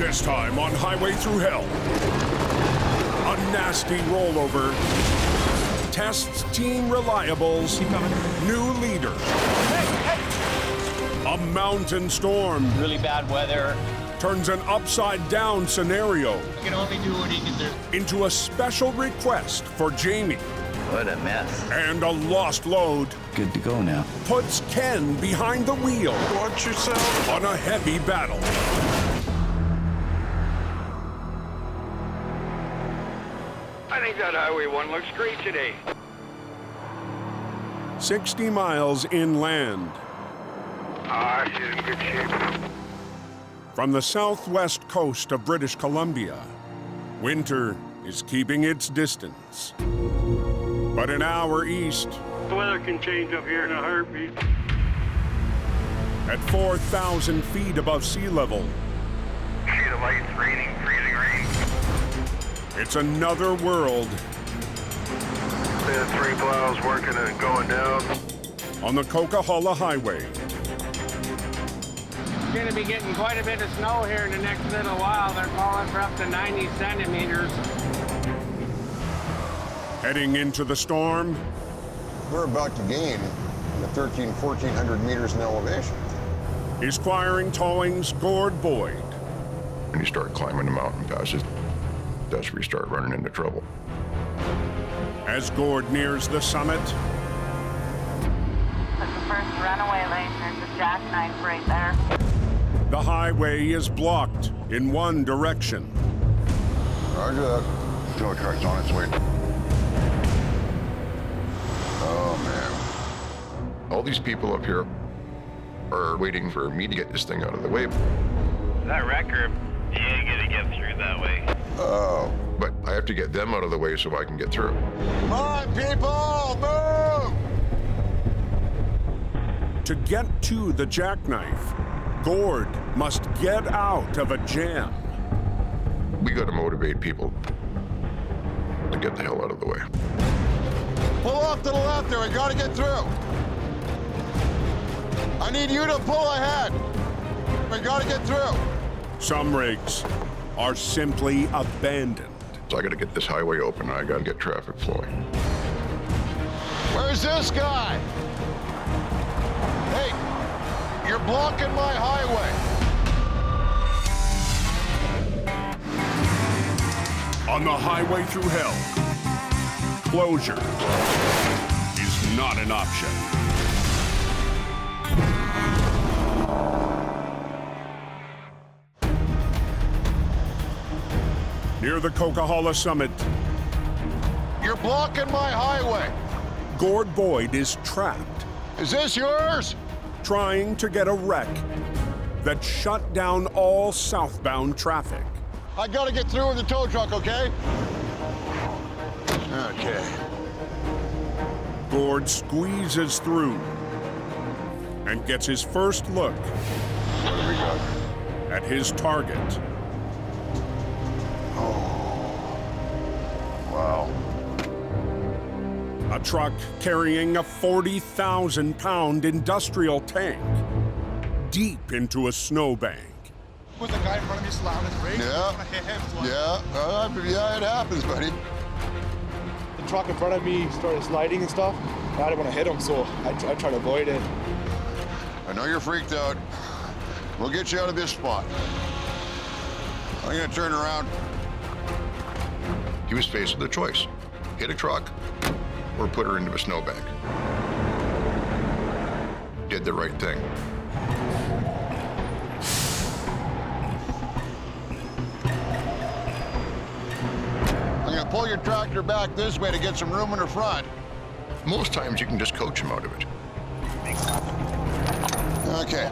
This time on Highway Thru Hell, a nasty rollover tests Team Reliable's new leader. A mountain storm Really bad weather. turns an upside-down scenario You can only do what he can do. into a special request for Jamie. What a mess. And a lost load Good to go now. puts Ken behind the wheel Watch yourself. on a heavy battle. I think that Highway 1 looks great today. 60 miles inland She's in good shape. from the southwest coast of British Columbia. Winter is keeping its distance. But an hour east, The weather can change up here in a heartbeat. at 4,000 feet above sea level, See the lights, raining, freezing rain. it's another world The 3 plows working and going down. on the Coquihalla Highway. We're gonna be getting quite a bit of snow here in the next little while. They're calling for up to 90 centimeters. Heading into the storm, We're about to gain 1,400 meters in elevation. is Squiring Towing's Gord Boyd. When you start climbing the mountain passes, that's where you start running into trouble. As Gord nears the summit, That's the first runaway lane. There's a jackknife right there. the highway is blocked in one direction. Roger that. Tow truck's on its way. Oh, man. All these people up here are waiting for me to get this thing out of the way. That record, you ain't gonna get through that way. Oh. But I have to get them out of the way so I can get through. Come on, people, move! To get to the jackknife, Gord must get out of a jam. We got to motivate people to get the hell out of the way. Pull off to the left there, we gotta get through. I need you to pull ahead. We gotta get through. Some rigs are simply abandoned. So I got to get this highway open and I got to get traffic flowing. Where's this guy? Hey, you're blocking my highway. On the Highway Thru Hell, closure is not an option. Near the Coquihalla summit, You're blocking my highway. Gord Boyd is trapped, Is this yours? trying to get a wreck that shut down all southbound traffic. I gotta get through with the tow truck, okay? Okay. Gord squeezes through and gets his first look What do we got? at his target. Wow. A truck carrying a 40,000-pound industrial tank deep into a snowbank. With the guy in front of me slamming his brakes. Yeah. I hit him. So Yeah, it happens, buddy. the truck in front of me started sliding and stuff. I didn't want to hit him, so I tried to avoid it. I know you're freaked out. We'll get you out of this spot. I'm gonna turn around. He was faced with a choice: hit a truck or put her into a snowbank. Did the right thing. I'm gonna pull your tractor back this way to get some room in the front. Most times you can just coach him out of it. Okay.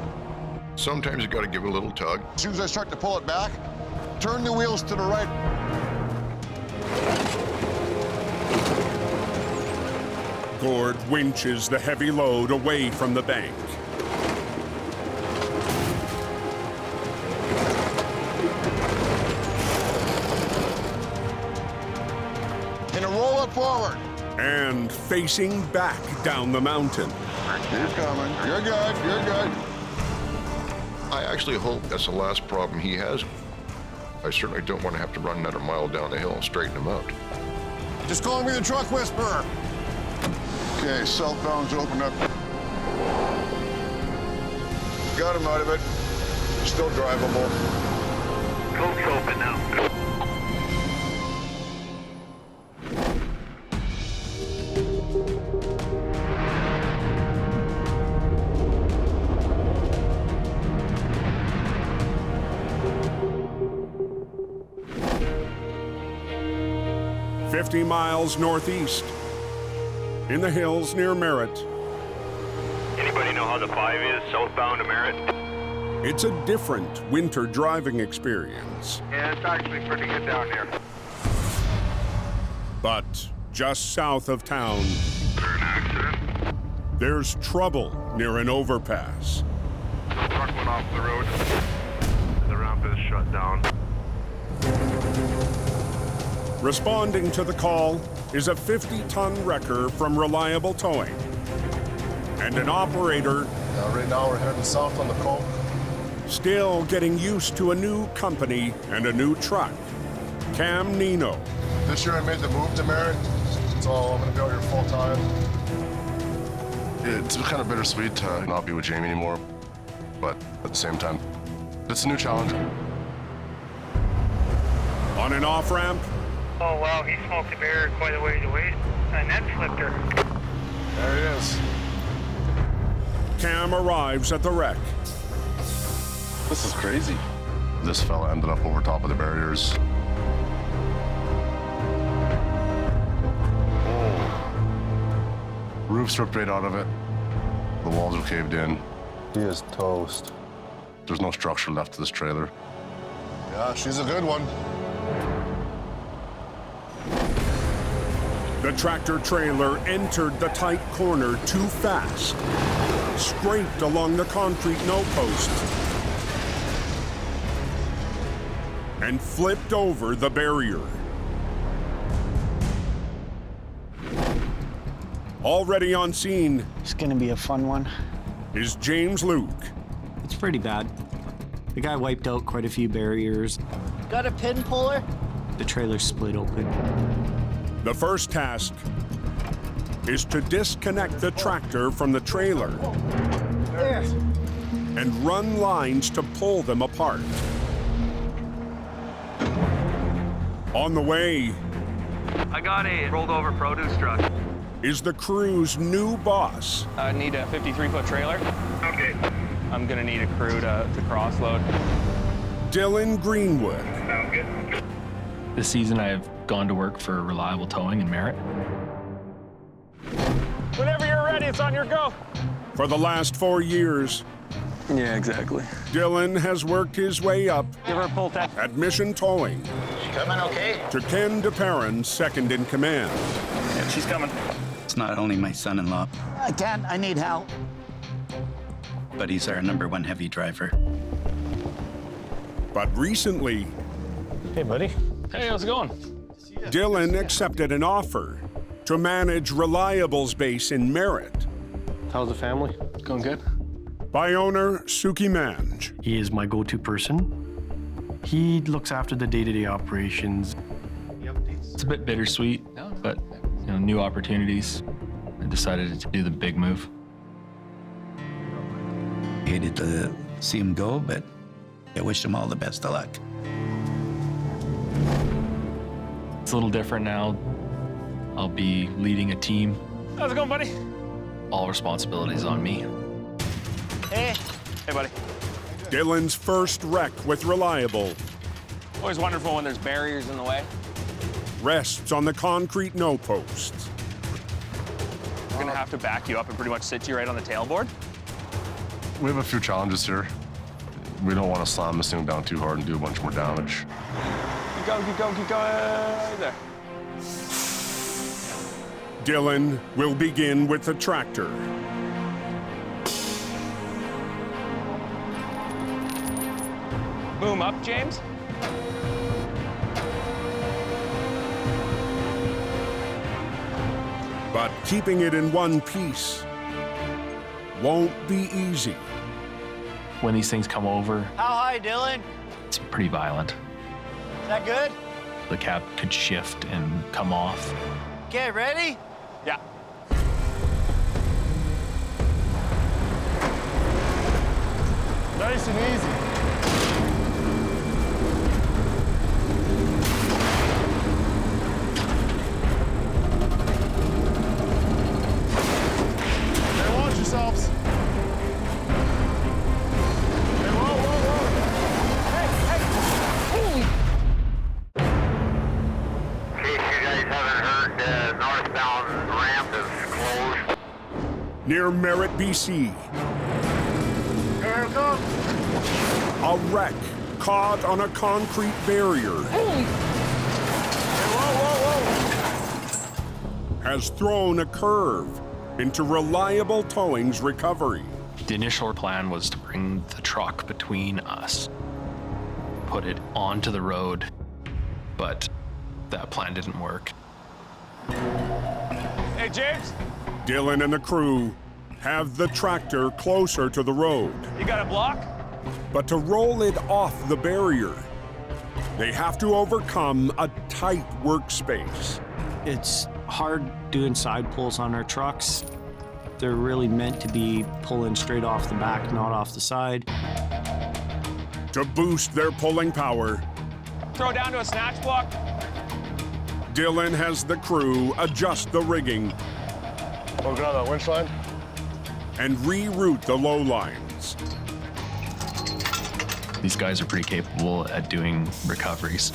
Sometimes you got to give it a little tug. As soon as I start to pull it back, turn the wheels to the right. Gord winches the heavy load away from the bank. And roll it forward. And facing back down the mountain. You're coming. You're good. You're good. I actually hope that's the last problem he has I certainly don't want to have to run another mile down the hill and straighten them out. Just calling me the truck whisperer. Okay, southbound's open up. Got him out of it. Still drivable. Coke's open now. 50 miles northeast, in the hills near Merritt. Anybody know how the 5 is southbound to Merritt? It's a different winter driving experience. Yeah, it's actually pretty good down here. But just south of town, Is there an accident? there's trouble near an overpass. The truck went off the road. The ramp is shut down. Responding to the call is a 50-ton wrecker from Reliable Towing and an operator Right now we're heading south on the Coke. still getting used to a new company and a new truck. Cam Nino. This year I made the move to Merritt, so I'm gonna be out here full time. It's kind of bittersweet to not be with Jamie anymore, but at the same time, it's a new challenge. On an off-ramp, Oh wow, he smoked a bear quite a ways away, and that flipped her. There he is. Cam arrives at the wreck. This is crazy. This fella ended up over top of the barriers. Oh. Roof ripped right out of it. The walls are caved in. He is toast. There's no structure left to this trailer. Yeah, she's a good one. The tractor trailer entered the tight corner too fast, scraped along the concrete no-post, and flipped over the barrier. Already on scene It's gonna be a fun one. is James Luke. It's pretty bad. The guy wiped out quite a few barriers. Got a pin puller? The trailer split open. The first task is to disconnect the tractor from the trailer There. and run lines to pull them apart. On the way I got a rolled over produce truck. is the crew's new boss, I need a 53-foot trailer. Okay. I'm gonna need a crew to cross load. Dylan Greenwood. Sounds good. This season, I have gone to work for Reliable Towing in Merritt. Whenever you're ready, it's on your go. For the last 4 years, Yeah, exactly. Dylan has worked his way up Give her a pull test. at Mission Towing She coming okay? to Ken DeParron's second in command. Yeah, she's coming. It's not only my son-in-law, I can't, I need help. but he's our #1 heavy driver. But recently, Hey, buddy. Hey, how's it going? Dylan accepted an offer to manage Reliable's base in Merritt How's the family? Going good? by owner Suki Manj. He is my go-to person. He looks after the day-to-day operations. It's a bit bittersweet, but new opportunities. I decided to do the big move. Hated to see him go, but I wish him all the best of luck. It's a little different now. I'll be leading a team. How's it going, buddy? All responsibilities on me. Hey. Hey, buddy. Dylan's first wreck with Reliable Always wonderful when there's barriers in the way. rests on the concrete no-posts. We're gonna have to back you up and pretty much sit you right on the tailboard. We have a few challenges here. We don't want to slam this thing down too hard and do a bunch more damage. Keep going, keep going, keep going. Right there. Dylan will begin with the tractor. Boom up, James. But keeping it in one piece won't be easy. When these things come over, How high, Dylan? it's pretty violent. that good? The cab could shift and come off. Okay, ready? Yeah. Nice and easy. Hey, watch yourselves. Hey, whoa, whoa, whoa. In case you guys haven't heard, the northbound ramp is closed. Near Merritt, BC, Here it goes. a wreck caught on a concrete barrier Hey, whoa, whoa, whoa. has thrown a curve into Reliable Towing's recovery. The initial plan was to bring the truck between us, put it onto the road, but that plan didn't work. Hey, James, Dylan and the crew have the tractor closer to the road, you got a block? but to roll it off the barrier, they have to overcome a tight workspace. It's hard doing side pulls on our trucks. They're really meant to be pulling straight off the back, not off the side. To boost their pulling power, Throw down to a snatch block. Dylan has the crew adjust the rigging Working on that winch line. and reroute the low lines. These guys are pretty capable at doing recoveries.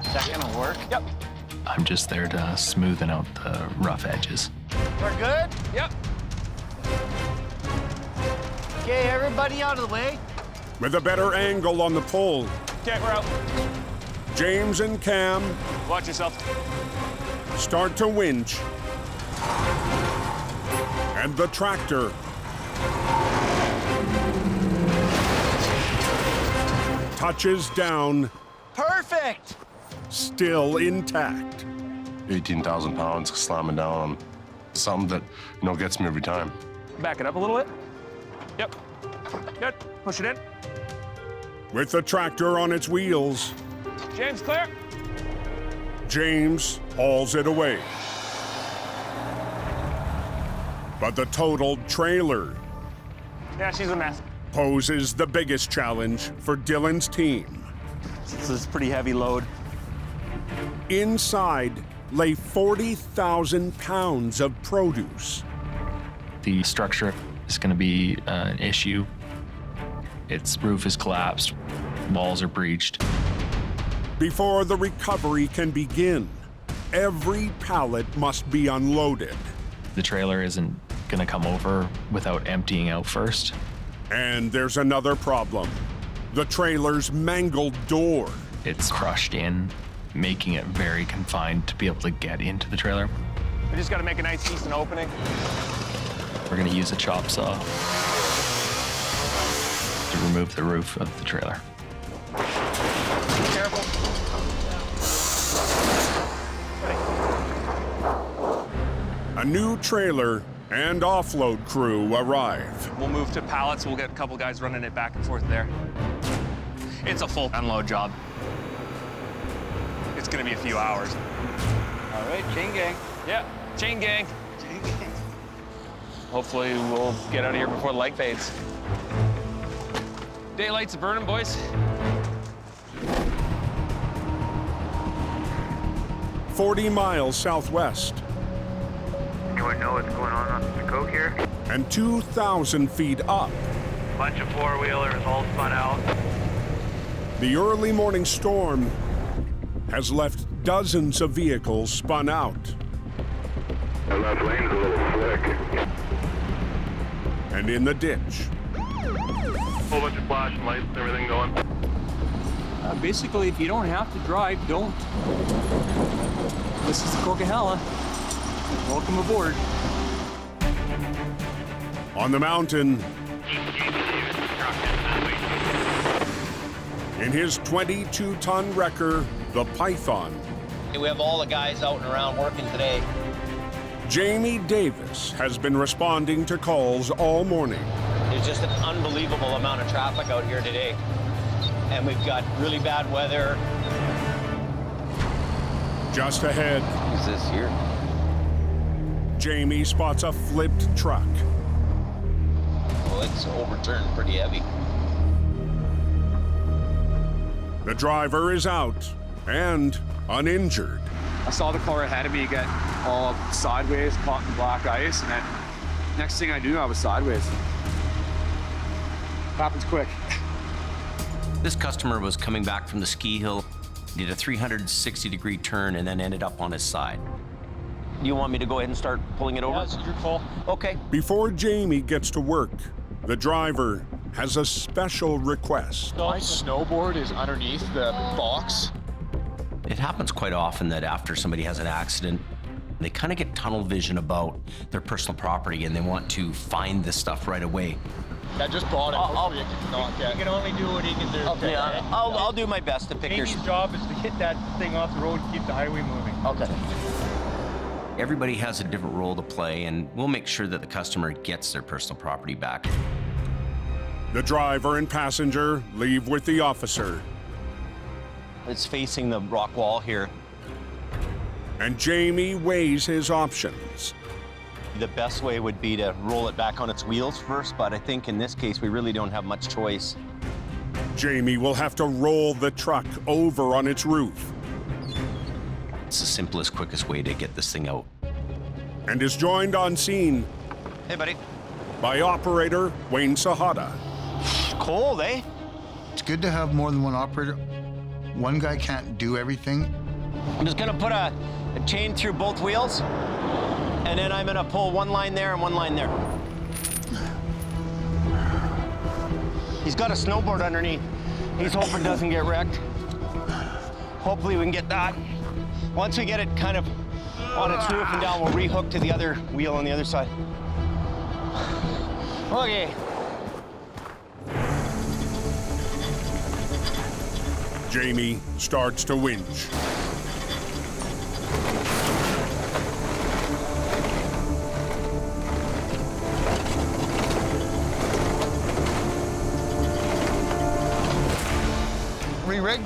Is that gonna work? Yep. I'm just there to smoothen out the rough edges. We're good? Yep. Okay, everybody out of the way. With a better angle on the pull, Okay, we're out. James and Cam Watch yourself. start to winch, and the tractor touches down, Perfect. still intact. 18,000 pounds slamming down on something that, gets me every time. Back it up a little bit. Yep. Good. Push it in. With the tractor on its wheels, James, clear. James hauls it away. But the totaled trailer Yeah, she's a mess. poses the biggest challenge for Dylan's team. This is a pretty heavy load. Inside lay 40,000 pounds of produce. The structure is going to be an issue. Its roof is collapsed, walls are breached. Before the recovery can begin, every pallet must be unloaded. The trailer isn't going to come over without emptying out first. And there's another problem. The trailer's mangled door. It's crushed in, making it very confined to be able to get into the trailer. We just got to make a nice, decent opening. We're going to use a chop saw to remove the roof of the trailer. Be careful. A new trailer and offload crew arrive. We'll move to pallets. We'll get a couple guys running it back and forth there. It's a full unload job. It's going to be a few hours. All right, chain gang. Yeah, chain gang. Chain gang. Hopefully we'll get out of here before the light fades. Daylight's burning, boys. 40 miles southwest Anyone know what's going on the Coke here? and 2,000 feet up. Bunch of four-wheelers all spun out. The early morning storm has left dozens of vehicles spun out. The left lane's a little slick. And in the ditch. Whole bunch of flashing lights, everything going. Basically, if you don't have to drive, don't. This is the Coquihalla. Welcome aboard. On the mountain, in his 22-ton wrecker, the Python, We have all the guys out and around working today. Jamie Davis has been responding to calls all morning. There's just an unbelievable amount of traffic out here today. And we've got really bad weather. Just ahead, Who's this here? Jamie spots a flipped truck. Well, it's overturned pretty heavy. The driver is out and uninjured. I saw the car ahead of me get all sideways, caught in black ice, and then next thing I knew, I was sideways. Happens quick. This customer was coming back from the ski hill, did a 360-degree turn, and then ended up on his side. You want me to go ahead and start pulling it over? Yeah, it's your call. Okay. Before Jamie gets to work, the driver has a special request. My snowboard is underneath the box. It happens quite often that after somebody has an accident, they kind of get tunnel vision about their personal property and they want to find this stuff right away. I just brought it. Hopefully it can knock it. You can only do what he can do. Okay, I'll do my best to pick your... Jamie's job is to hit that thing off the road and keep the highway moving. Okay. Everybody has a different role to play, and we'll make sure that the customer gets their personal property back. The driver and passenger leave with the officer. It's facing the rock wall here. And Jamie weighs his options. The best way would be to roll it back on its wheels first, but I think in this case, we really don't have much choice. Jamie will have to roll the truck over on its roof. It's the simplest, quickest way to get this thing out. And is joined on scene Hey, buddy. by operator Wayne Sahada. Cold, eh? It's good to have more than one operator. One guy can't do everything. I'm just gonna put a chain through both wheels, and then I'm gonna pull one line there and one line there. He's got a snowboard underneath. He's hoping it doesn't get wrecked. Hopefully we can get that. Once we get it kind of on its roof and down, we'll rehook to the other wheel on the other side. Okay. Jamie starts to winch. Re-rig?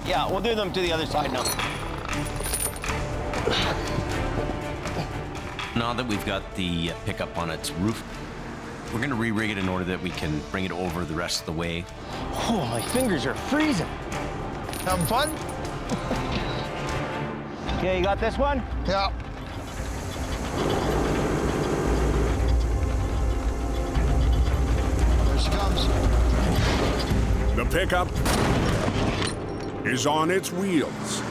Yeah, we'll do them to the other side now. Now that we've got the pickup on its roof, we're gonna re-rig it in order that we can bring it over the rest of the way. Oh, my fingers are freezing. Having fun? Okay, you got this one? Yeah. There she comes. The pickup is on its wheels.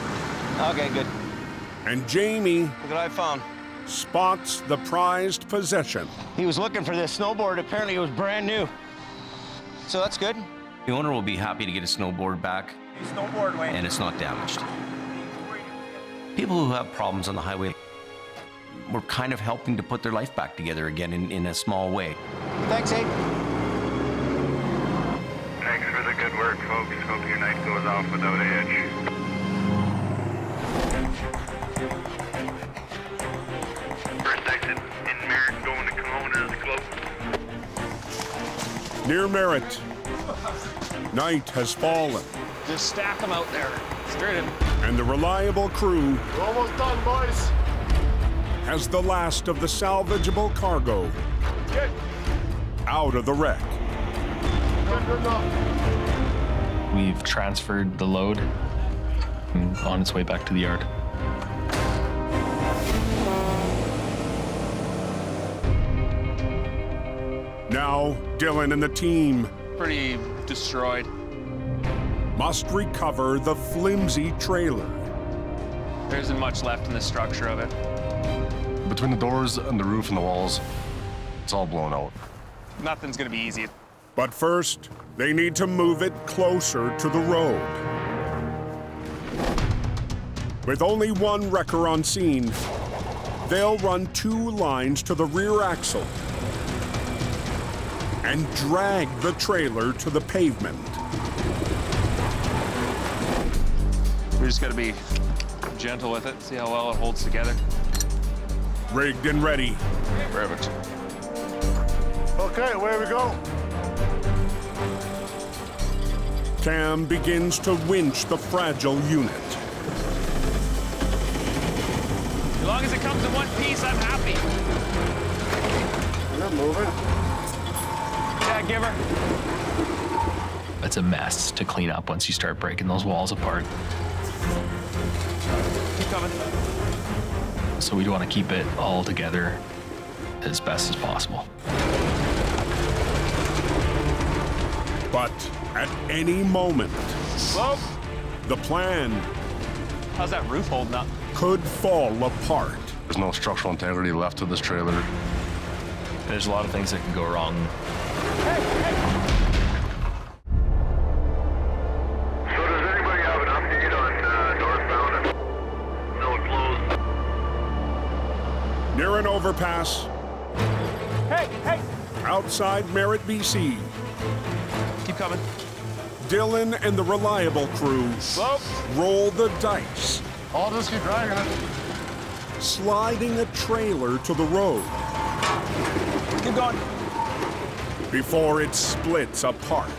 Okay, good. And Jamie Look what I found. spots the prized possession. He was looking for this snowboard. Apparently it was brand new. So that's good. The owner will be happy to get his snowboard back. Snowboard, Wayne. And it's not damaged. People who have problems on the highway, we're kind of helping to put their life back together again in a small way. Thanks, Abe. Thanks for the good work, folks. Hope your night goes off without a hitch. First exit in Merritt going to Kelowna is closed. Near Merritt, night has fallen. Just stack them out there. Straight in. And the reliable crew We're almost done, boys. has the last of the salvageable cargo Good. out of the wreck. Good enough. We've transferred the load and on its way back to the yard. Now, Dylan and the team Pretty destroyed. must recover the flimsy trailer. There isn't much left in the structure of it. Between the doors and the roof and the walls, it's all blown out. Nothing's gonna be easy. But first, they need to move it closer to the road. With only one wrecker on scene, they'll run 2 lines to the rear axle and drag the trailer to the pavement. We just gotta be gentle with it, see how well it holds together. Rigged and ready. Perfect. Okay, away we go. Cam begins to winch the fragile unit. As long as it comes in one piece, I'm happy. They're not moving. Yeah, give her. It's a mess to clean up once you start breaking those walls apart. Keep coming. So we want to keep it all together as best as possible. But at any moment, Slope. the plan How's that roof holding up? could fall apart. There's no structural integrity left to this trailer. There's a lot of things that can go wrong. So does anybody have an update on northbound and still closed? Near an overpass, Hey! outside Merritt, BC, Keep coming. Dylan and the Reliable crew Slope. roll the dice, I'll just keep dragging it. sliding a trailer to the road Keep going. before it splits apart.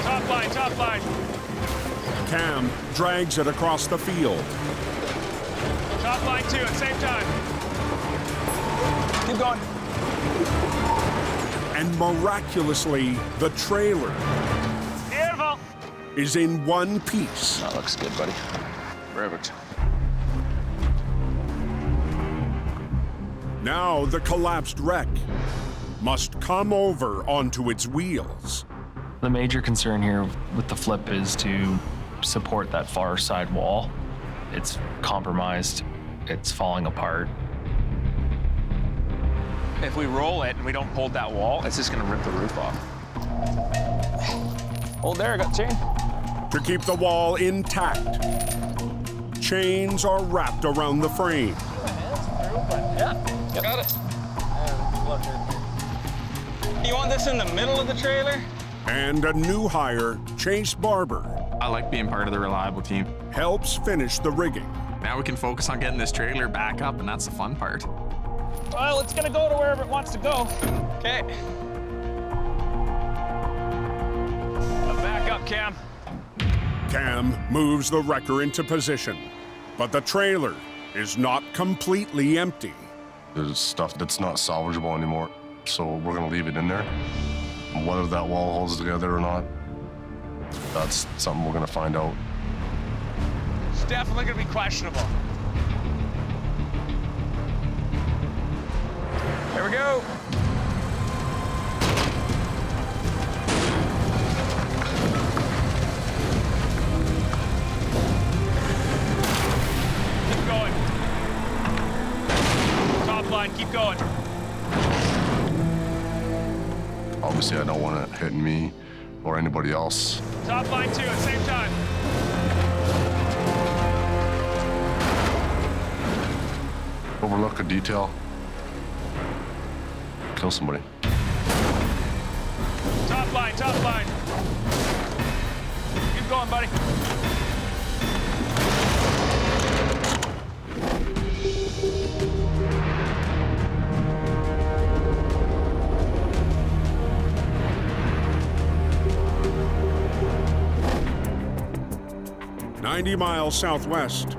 Top line. Cam drags it across the field. Top line too at the same time. Keep going. And miraculously, the trailer Beautiful. is in one piece. That looks good, buddy. Perfect. Now the collapsed wreck must come over onto its wheels. The major concern here with the flip is to support that far side wall. It's compromised, it's falling apart. If we roll it and we don't hold that wall, it's just gonna rip the roof off. Hold there, I got chain. To keep the wall intact, chains are wrapped around the frame. Got it. You want this in the middle of the trailer? And a new hire, Chase Barber, I like being part of the Reliable team. helps finish the rigging. Now we can focus on getting this trailer back up, and that's the fun part. Well, it's gonna go to wherever it wants to go. Okay. Back up, Cam. Cam moves the wrecker into position, but the trailer is not completely empty. There's stuff that's not salvageable anymore, so we're gonna leave it in there. Whether that wall holds together or not, that's something we're gonna find out. It's definitely gonna be questionable. Here we go. Keep going. Top line, keep going. Obviously, I don't want it hitting me or anybody else. Top line too at the same time. Overlook a detail, kill somebody. Top line, top line. Keep going, buddy. miles southwest,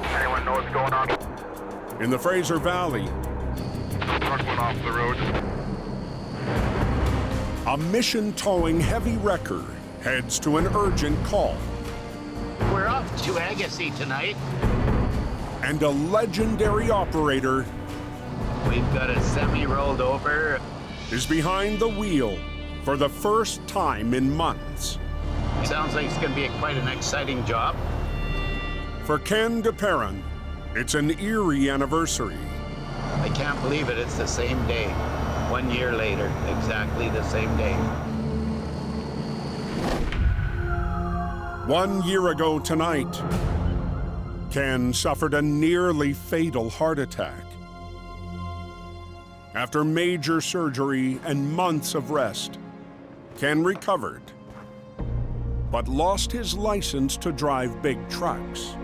Anyone know what's going on? in the Fraser Valley, Truck went off the road. a mission-towing heavy wrecker heads to an urgent call. We're off to Agassiz tonight. And a legendary operator We've got a semi rolled over. is behind the wheel for the first time in months. Sounds like it's going to be quite an exciting job. For Ken DePerrin, it's an eerie anniversary. I can't believe it. It's the same day. 1 year later, exactly the same day. 1 year ago tonight, Ken suffered a nearly fatal heart attack. After major surgery and months of rest, Ken recovered, but lost his license to drive big trucks.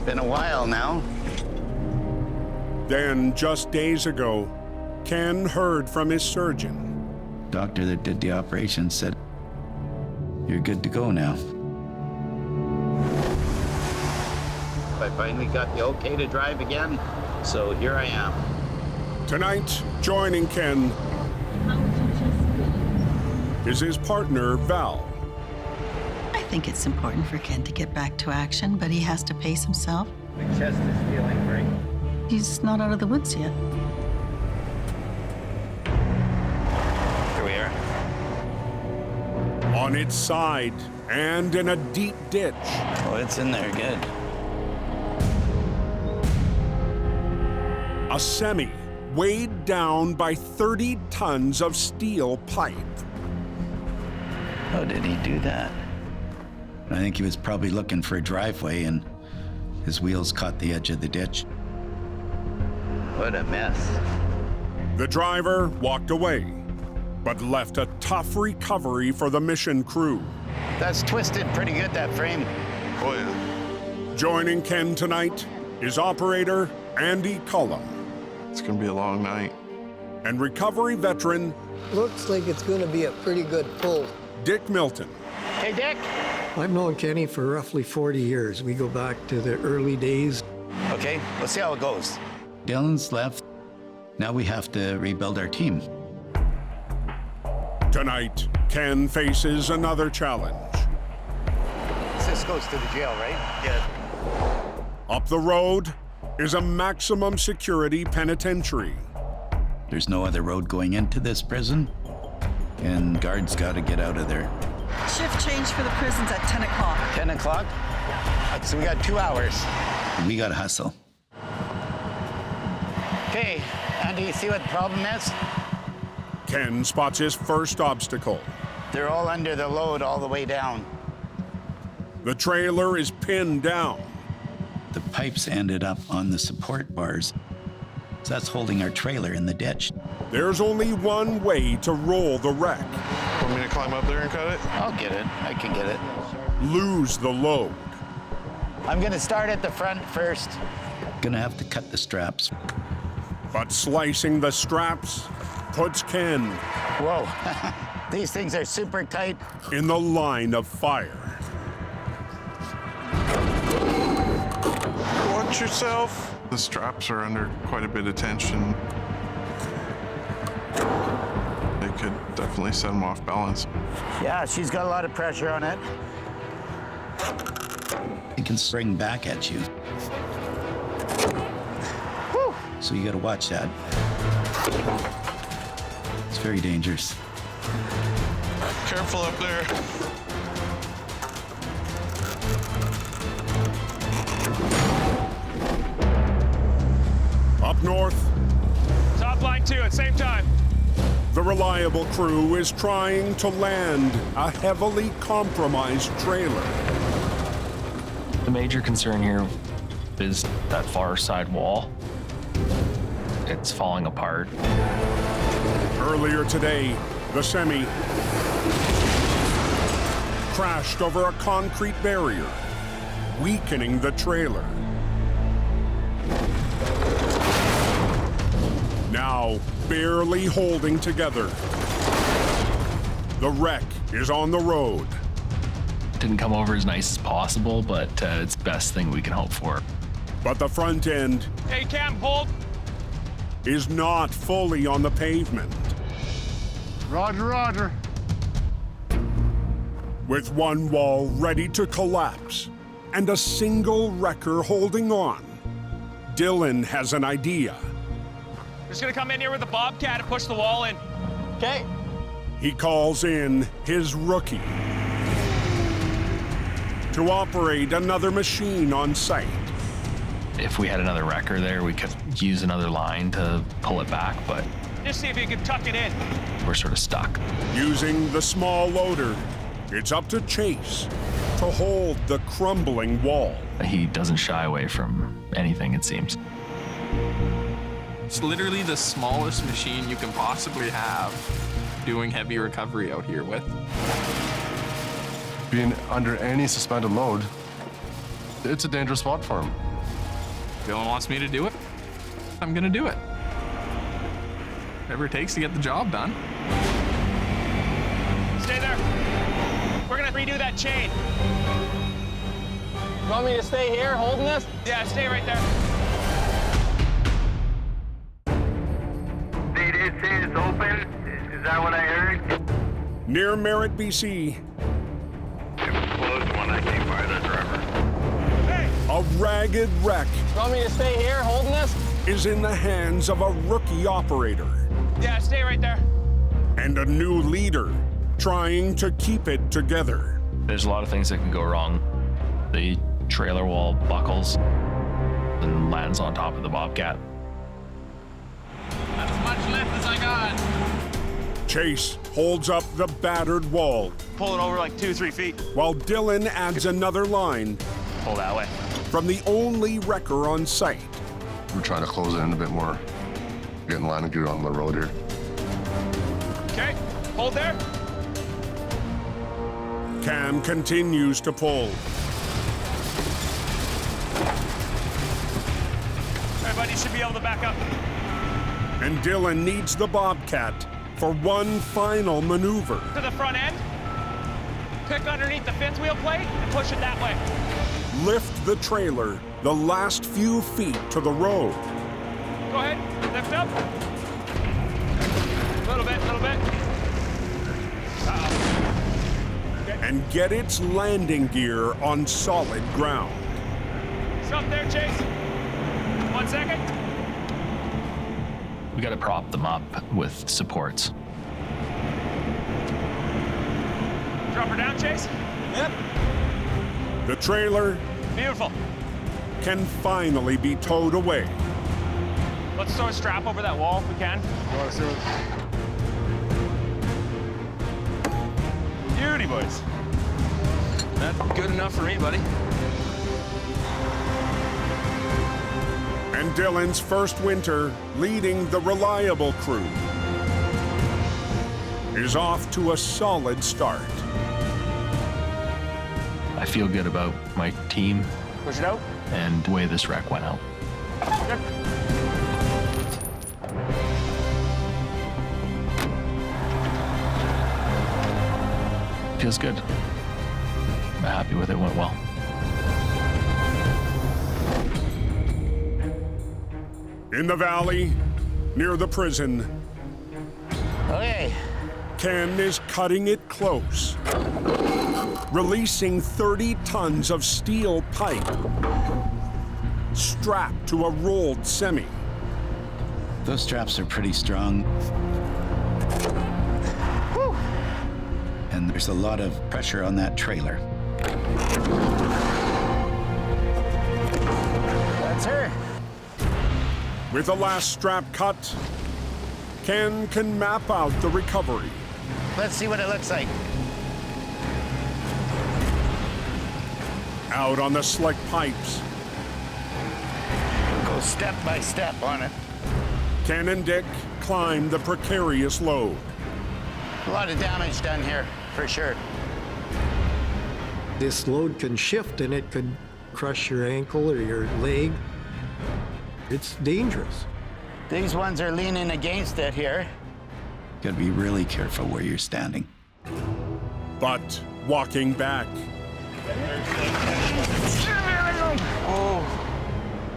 Been a while now. Then, just days ago, Ken heard from his surgeon. Doctor that did the operation said, "You're good to go now." I finally got the okay to drive again, so here I am. Tonight, joining Ken is his partner, Val. I think it's important for Ken to get back to action, but he has to pace himself. My chest is feeling great. He's not out of the woods yet. Here we are. On its side and in a deep ditch. Oh, it's in there, good. A semi weighed down by 30 tons of steel pipe. How did he do that? I think he was probably looking for a driveway and his wheels caught the edge of the ditch. What a mess. The driver walked away, but left a tough recovery for the mission crew. That's twisted pretty good, that frame. Oh, yeah. Joining Ken tonight is operator Andy Cullum. It's gonna be a long night. And recovery veteran Looks like it's going to be a pretty good pull. Dick Milton. Hey, Dick. I've known Kenny for roughly 40 years. We go back to the early days. Okay, let's see how it goes. Dylan's left. Now we have to rebuild our team. Tonight, Ken faces another challenge. This goes to the jail, right? Yeah. Up the road is a maximum security penitentiary. There's no other road going into this prison, and guards got to get out of there. Shift change for the prisons at 10 o'clock. 10 o'clock? So we got 2 hours. We got to hustle. Okay, Andy, you see what the problem is? Ken spots his first obstacle. They're all under the load all the way down. The trailer is pinned down. The pipes ended up on the support bars. So that's holding our trailer in the ditch. There's only one way to roll the wreck. Want me to climb up there and cut it? I'll get it. I can get it. Lose the load. I'm gonna start at the front first. Gonna have to cut the straps. But slicing the straps puts Ken Whoa. These things are super tight. in the line of fire. Watch yourself. The straps are under quite a bit of tension. They could definitely set them off balance. Yeah, she's got a lot of pressure on it. It can spring back at you. Whew. So you got to watch that. It's very dangerous. Careful up there. Up north, Top line 2 at same time. the reliable crew is trying to land a heavily compromised trailer. The major concern here is that far side wall. It's falling apart. Earlier today, the semi crashed over a concrete barrier, weakening the trailer. Now, barely holding together, the wreck is on the road. Didn't come over as nice as possible, but it's the best thing we can hope for. But the front end Hey, Cam, hold. is not fully on the pavement. Roger, roger. With one wall ready to collapse and a single wrecker holding on, Dylan has an idea. Just gonna come in here with a bobcat and push the wall in. Okay. He calls in his rookie to operate another machine on site. If we had another wrecker there, we could use another line to pull it back, but Just see if you can tuck it in. we're sort of stuck. Using the small loader, it's up to Chase to hold the crumbling wall. He doesn't shy away from anything, it seems. It's literally the smallest machine you can possibly have doing heavy recovery out here with. Being under any suspended load, it's a dangerous spot for him. Dylan wants me to do it. I'm gonna do it. Whatever it takes to get the job done. Stay there. We're gonna redo that chain. You want me to stay here holding this? Yeah, stay right there. They did say it's open. Is that what I heard? Near Merritt, BC, It was closed when I came by the driver. a ragged wreck You want me to stay here holding this? is in the hands of a rookie operator Yeah, stay right there. and a new leader trying to keep it together. There's a lot of things that can go wrong. The trailer wall buckles and lands on top of the Bobcat. That's as much lift as I got. Chase holds up the battered wall Pull it over like 2-3 feet. while Dylan adds another line Pull that way. from the only wrecker on site. We're trying to close it in a bit more, get in line and get it on the road here. Okay, hold there. Cam continues to pull. Everybody should be able to back up. And Dylan needs the Bobcat for one final maneuver. To the front end. Pick underneath the fifth wheel plate and push it that way. Lift the trailer the last few feet to the road. Go ahead, lift up. A little bit. And get its landing gear on solid ground. Stop there, Chase. 1 second. We got to prop them up with supports. Drop her down, Chase. Yep. The trailer Beautiful. can finally be towed away. Let's throw a strap over that wall if we can. Beauty, boys. That's good enough for me, buddy. And Dylan's first winter leading the Reliable crew is off to a solid start. I feel good about my team Push it out. and the way this wreck went out. Good. Feels good. I'm happy with it, went well. In the valley, near the prison, Okay. Ken is cutting it close, releasing 30 tons of steel pipe strapped to a rolled semi. Those straps are pretty strong. And there's a lot of pressure on that trailer. That's her. With the last strap cut, Ken can map out the recovery. Let's see what it looks like. Out on the slick pipes, Go step by step on it. Ken and Dick climb the precarious load. A lot of damage done here, for sure. This load can shift and it could crush your ankle or your leg. It's dangerous. These ones are leaning against it here. Gotta be really careful where you're standing. But walking back,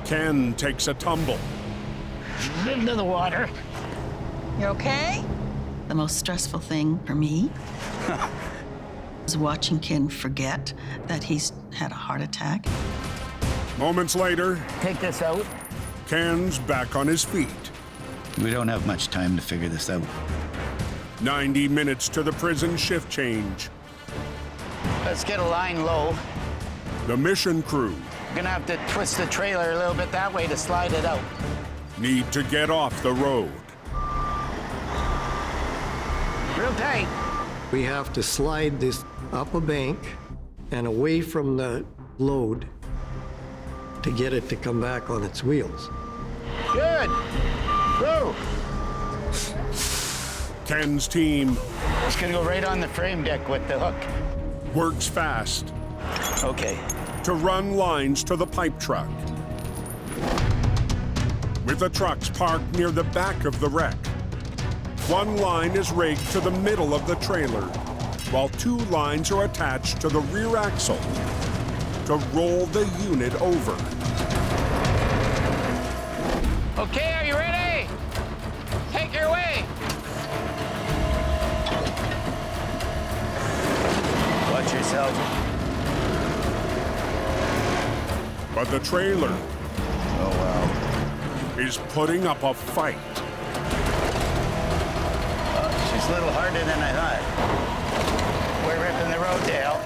Ken takes a tumble. Into the water. You okay? The most stressful thing for me is watching Ken forget that he's had a heart attack. Moments later, Take this out. Ken's back on his feet. We don't have much time to figure this out. 90 minutes to the prison shift change. Let's get a line low. The mission crew Gonna have to twist the trailer a little bit that way to slide it out. need to get off the road. Real tight. We have to slide this up a bank and away from the load to get it to come back on its wheels. Good. Go. Ken's team It's gonna go right on the frame deck with the hook. works fast Okay. to run lines to the pipe truck. With the trucks parked near the back of the wreck, one line is rigged to the middle of the trailer, while two lines are attached to the rear axle. to roll the unit over. Okay, are you ready? Take your way. Watch yourself. But the trailer Oh, wow. is putting up a fight. She's a little harder than I thought. We're ripping the road, Dale.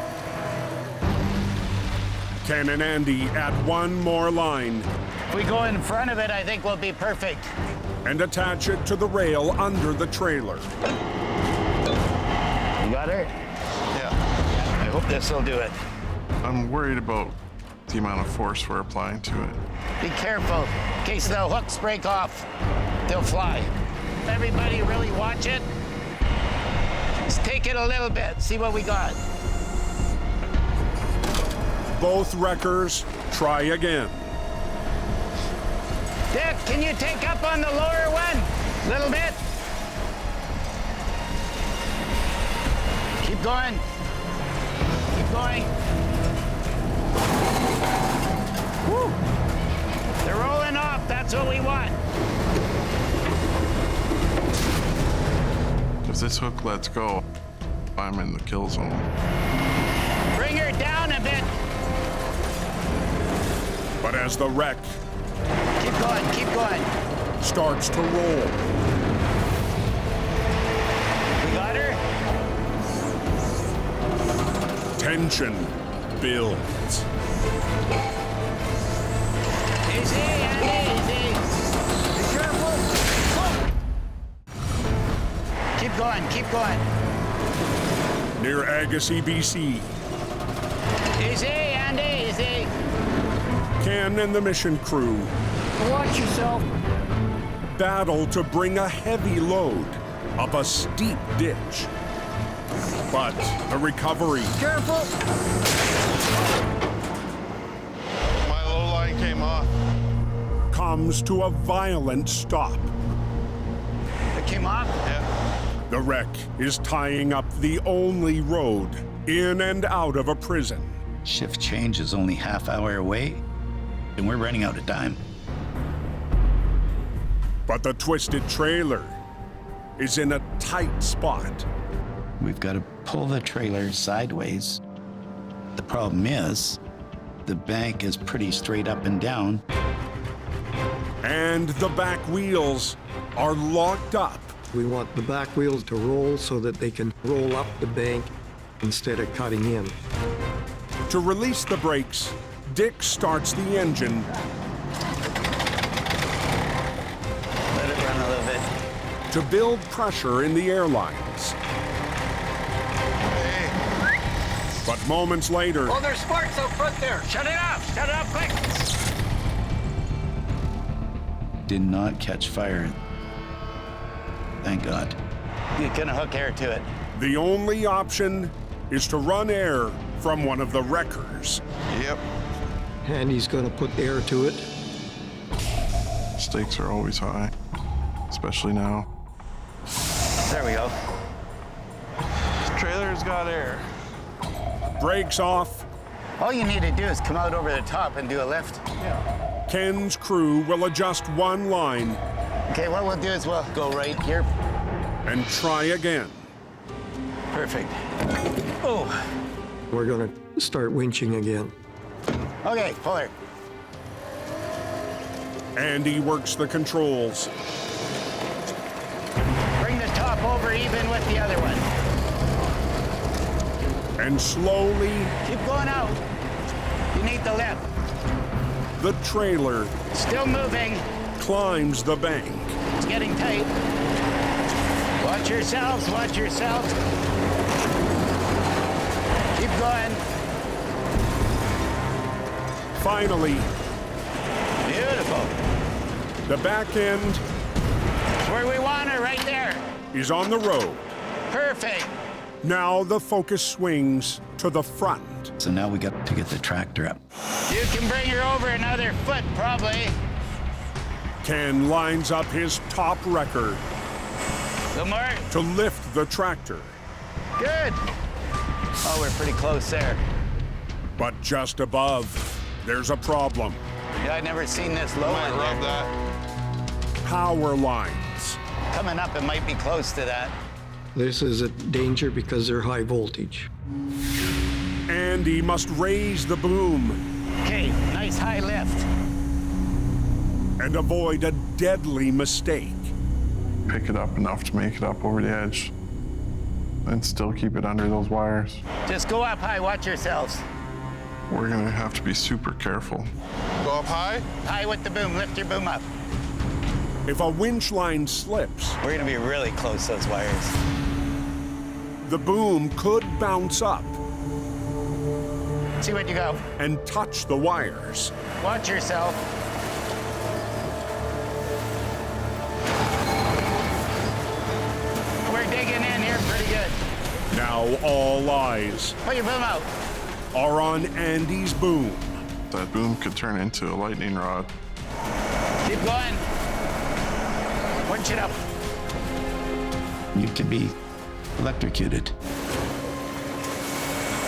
Ken and Andy add one more line If we go in front of it, I think we'll be perfect. and attach it to the rail under the trailer. You got her? Yeah. I hope this will do it. I'm worried about the amount of force we're applying to it. Be careful, in case the hooks break off. They'll fly. Everybody really watch it. Just take it a little bit, see what we got. Both wreckers try again. Dick, can you take up on the lower one? Little bit. Keep going. Keep going. Woo! They're rolling off. That's what we want. If this hook lets go, I'm in the kill zone. Bring her down a bit. But as the wreck Keep going, keep going. starts to roll, We got her? tension builds. Easy, Andy, easy. Be careful. Keep going, keep going. Near Agassiz, BC, Easy, Andy, easy. Ken and the mission crew Watch yourself. battle to bring a heavy load up a steep ditch. But the recovery Careful. My low line came off. comes to a violent stop. It came off? Yeah. The wreck is tying up the only road in and out of a prison. Shift change is only half-hour away, and we're running out of time. But the twisted trailer is in a tight spot. We've got to pull the trailer sideways. The problem is, the bank is pretty straight up and down. And the back wheels are locked up. We want the back wheels to roll so that they can roll up the bank instead of cutting in. To release the brakes, Dick starts the engine Let it run a little bit. to build pressure in the airlines. But moments later, Oh, there's sparks out front there. Shut it off. Shut it off quick. Did not catch fire. Thank God. You're gonna hook air to it. the only option is to run air from one of the wreckers. Yep. Andy's going to put air to it. Stakes are always high, especially now. There we go. This trailer's got air. Brakes off. All you need to do is come out over the top and do a lift. Yeah. Ken's crew will adjust one line. Okay, what we'll do is we'll go right here. And try again. Perfect. Oh. We're going to start winching again. Okay, pull her. Andy works the controls. Bring the top over even with the other one. And slowly, Keep going out. You need the lift. the trailer Still moving. climbs the bank. It's getting tight. Watch yourselves, watch yourselves. Keep going. Finally, Beautiful. the back end It's where we want her, right there. is on the road. Perfect. Now the focus swings to the front. So now we got to get the tractor up. You can bring her over another foot, probably. Ken lines up his top wrecker Good more. to lift the tractor. Good. Oh, we're pretty close there. But just above, there's a problem. Yeah, I've never seen this low. Might rub that. Power lines. Coming up, it might be close to that. This is a danger because they're high voltage. Andy must raise the boom. Okay, nice high lift. And avoid a deadly mistake. Pick it up enough to make it up over the edge and still keep it under those wires. Just go up high, watch yourselves. We're gonna have to be super careful. Go up high? High with the boom, lift your boom up. If a winch line slips, we're gonna be really close to those wires. The boom could bounce up. See what you go. And touch the wires. Watch yourself. We're digging in here pretty good. Now all eyes Put your boom out. are on Andy's boom. That boom could turn into a lightning rod. Keep going. Winch it up. You could be electrocuted.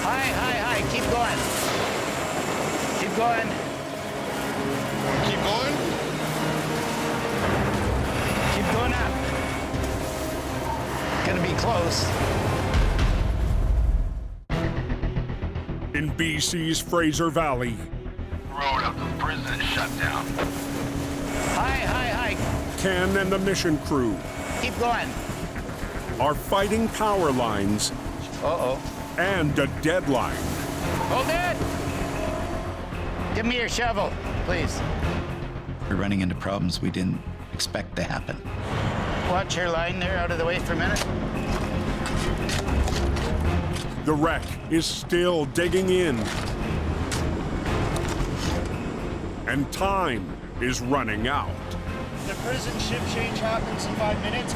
High, high, high. Keep going. Keep going. Keep going? Keep going up. Gonna be close. In BC's Fraser Valley, Road up to prison shut down. High, high, high. Ken and the mission crew Keep going. are fighting power lines Uh-oh. and a deadline. Hold it. Give me your shovel, please. We're running into problems we didn't expect to happen. Watch your line there out of the way for a minute. The wreck is still digging in. And time is running out. The prison ship change happens in 5 minutes.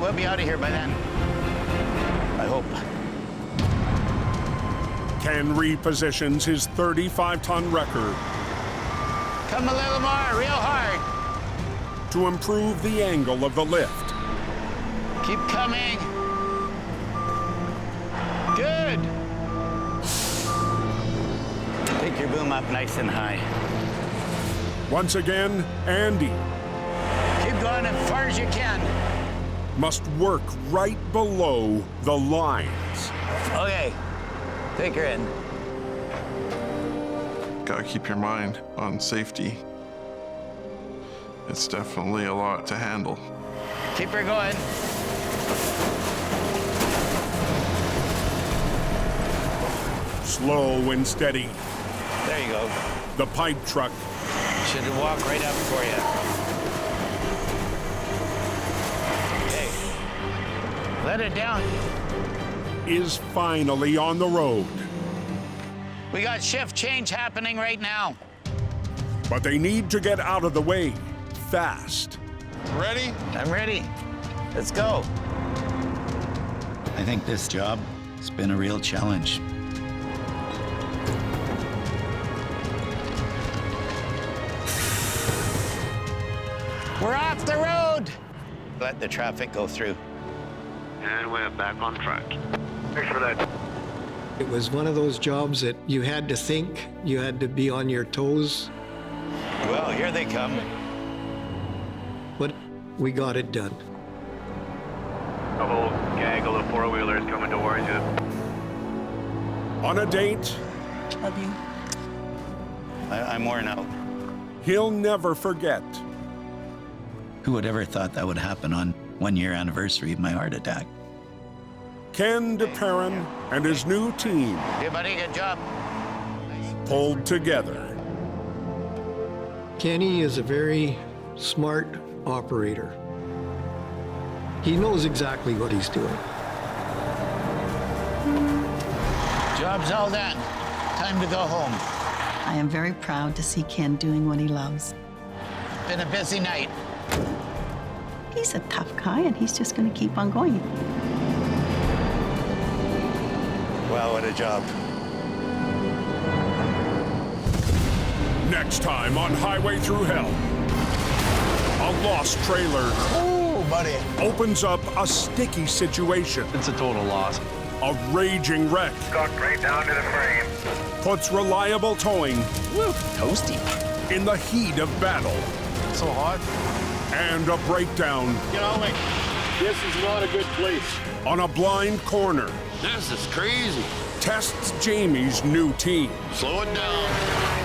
We'll be out of here by then. I hope. Ken repositions his 35-ton record Come a little more, real hard. to improve the angle of the lift. Keep coming. Good. Pick your boom up nice and high. Once again, Andy Keep going as far as you can. must work right below the lines. Okay. Take her in. Gotta keep your mind on safety. It's definitely a lot to handle. Keep her going. Slow and steady. There you go. The pipe truck Should walk right up for you. Okay. Let it down. is finally on the road. We got shift change happening right now. But they need to get out of the way fast. Ready? I'm ready. Let's go. I think this job has been a real challenge. We're off the road. Let the traffic go through. And we're back on track. Thanks for that. It was one of those jobs that you had to think, you had to be on your toes, Well, here they come. but we got it done. A whole gaggle of four-wheelers coming towards you. On a date Love you. I'm worn out. he'll never forget. Who would ever thought that would happen on 1 year anniversary of my heart attack? Ken DePerrin and his new team Hey, buddy, good job. pulled together. Kenny is a very smart operator. He knows exactly what he's doing. Job's all done. Time to go home. I am very proud to see Ken doing what he loves. Been a busy night. He's a tough guy, and he's just going to keep on going. Well, what a job. Next time on Highway Thru Hell, a lost trailer Oh, buddy. opens up a sticky situation. It's a total loss. A raging wreck Got right down to the frame. puts reliable towing Toasty. in the heat of battle. So hot. And a breakdown Get out, mate. This is not a good place. on a blind corner This is crazy. tests Jamie's new team. Slow it down.